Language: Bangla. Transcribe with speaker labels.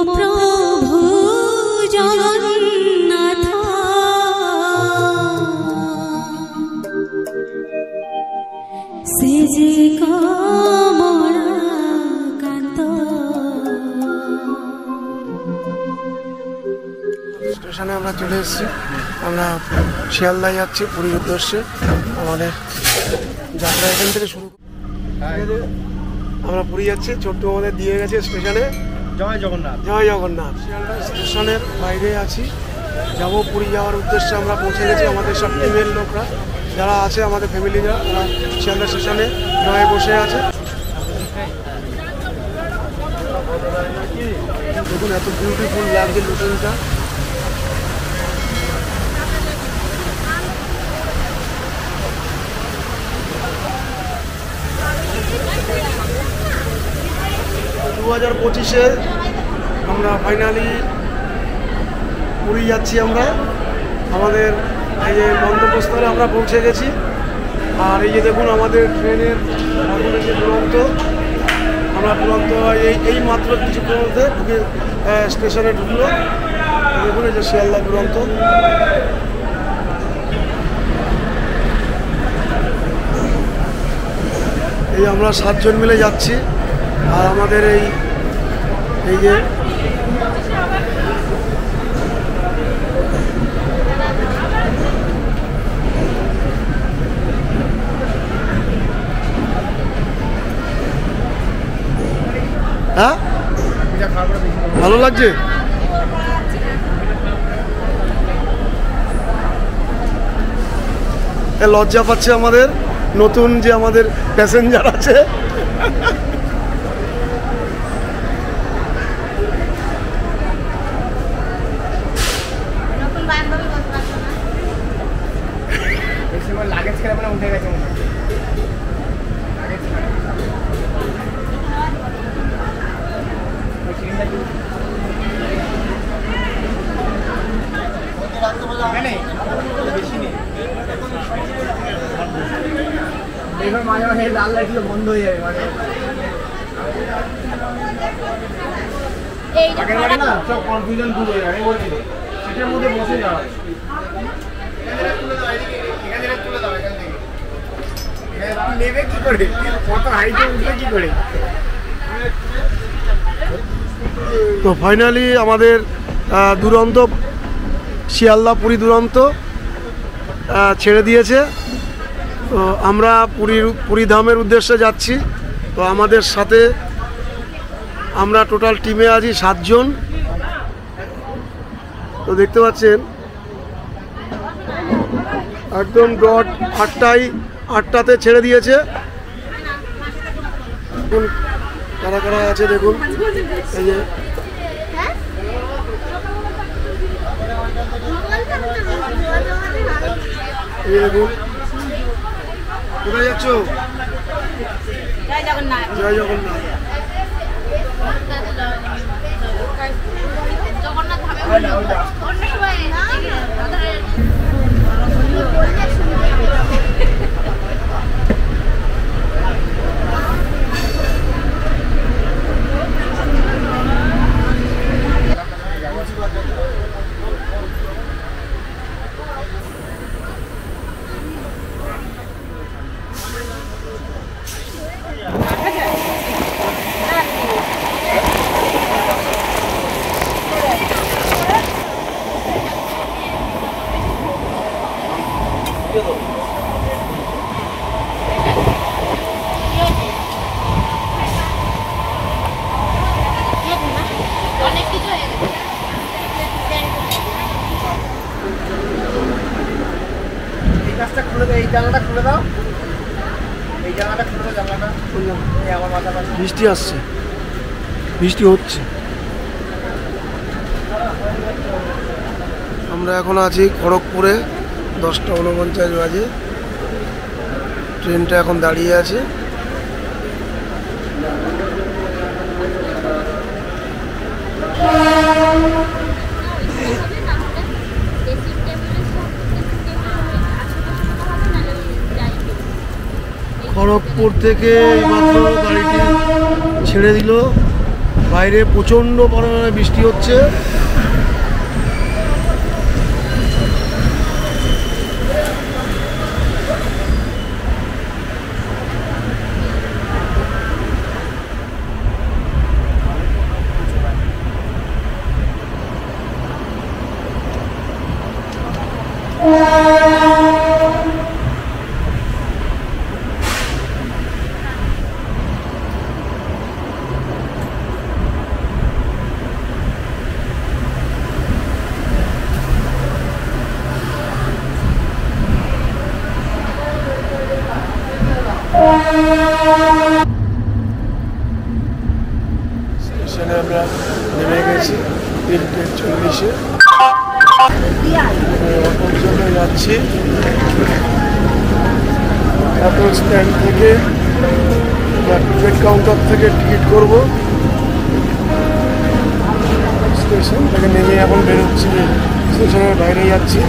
Speaker 1: প্রভু জগন্নাথ সে যে কমলাকান্ত।
Speaker 2: স্টেশনে আমরা চলে এসেছি, আমরা শিয়ালদায় যাচ্ছি পুরীর উদ্দেশ্যে। আমাদের যাত্রা এখান থেকে শুরু। আমরা পুরী যাচ্ছি, ছোট্ট আমাদের দিয়ে গেছে স্টেশনে।
Speaker 3: জয় জগন্নাথ।
Speaker 2: জয় জগন্নাথ। শিয়ালদা স্টেশনের বাইরে আছি, যাব পুরী যাওয়ার উদ্দেশ্যে। আমরা পৌঁছে গেছি, আমাদের সব টিমের লোকরা যারা আছে, আমাদের ফ্যামিলিরা, তারা শিয়ালদা স্টেশনে নয়ে বসে আছে। দেখুন এত বিউটিফুল লাগছে লোকেশনটা। দু 2025-এ আমরা ফাইনালি পুরী যাচ্ছি। আমরা আমাদের এই যে গন্তব্যস্থলে আমরা পৌঁছে গেছি। আর এই যে দেখুন আমাদের ট্রেনের এখন এই যে দুরন্ত, আমরা দুরন্ত এই মাত্র কিছুক্ষণের মধ্যে ঢুকে স্টেশনে ঢুকলো। দেখুন এই যে শিয়ালদা দুরন্ত। এই আমরা 7 জন মিলে যাচ্ছি। আর আমাদের এই যে হ্যাঁ ভালো লাগছে। লজ্জা পাচ্ছে আমাদের নতুন যে আমাদের প্যাসেঞ্জার আছে।
Speaker 3: লাগেজ খেলে মানে উঠে গেছে। এবার মাঝে মাঝে লাল লাইটগুলো বন্ধ হয়ে যাবে, মানে না সব কনফিউশন দূর হয়ে যাবে। বলছি সেটার মধ্যে বসে যাওয়া। নেবে কি করে, কত হাইটে উঠবে কি করে।
Speaker 2: তো ফাইনালি আমাদের দুরন্ত শিয়ালদা পুরী দুরন্ত ছেড়ে দিয়েছে। তো আমরা পুরী ধামের উদ্দেশ্যে যাচ্ছি। তো আমাদের সাথে আমরা টোটাল টিমে আছি 7 জন। তো দেখতে পাচ্ছেন একদম ডট 8টাতে ছেড়ে দিয়েছে। দেখুন কারা কারা আছে, দেখুন এই যে দেখুন। কোথায় যাচ্ছ?
Speaker 1: জয় জগন্নাথ।
Speaker 2: জয় জগন্নাথ।
Speaker 1: জগন্নাথ ধামে অন্য সময়
Speaker 2: বৃষ্টি আসছে, বৃষ্টি হচ্ছে। আমরা এখন আছি খড়গপুরে, 10:49 বাজে। ট্রেনটা এখন দাঁড়িয়ে আছে। খড়গপুর থেকে মাত্র গাড়িটি ছেড়ে দিল। বাইরে প্রচণ্ড পরিমাণে বৃষ্টি হচ্ছে। স্টেশনে আমরা নেমে গেছি 3:40-এ। অটোর জন্য যাচ্ছি। অটো স্ট্যান্ড থেকে টিকিট কাউন্টার থেকে টিকিট করব। স্টেশন থেকে নেমে এখন বেরোচ্ছি, স্টেশনের বাইরে যাচ্ছি।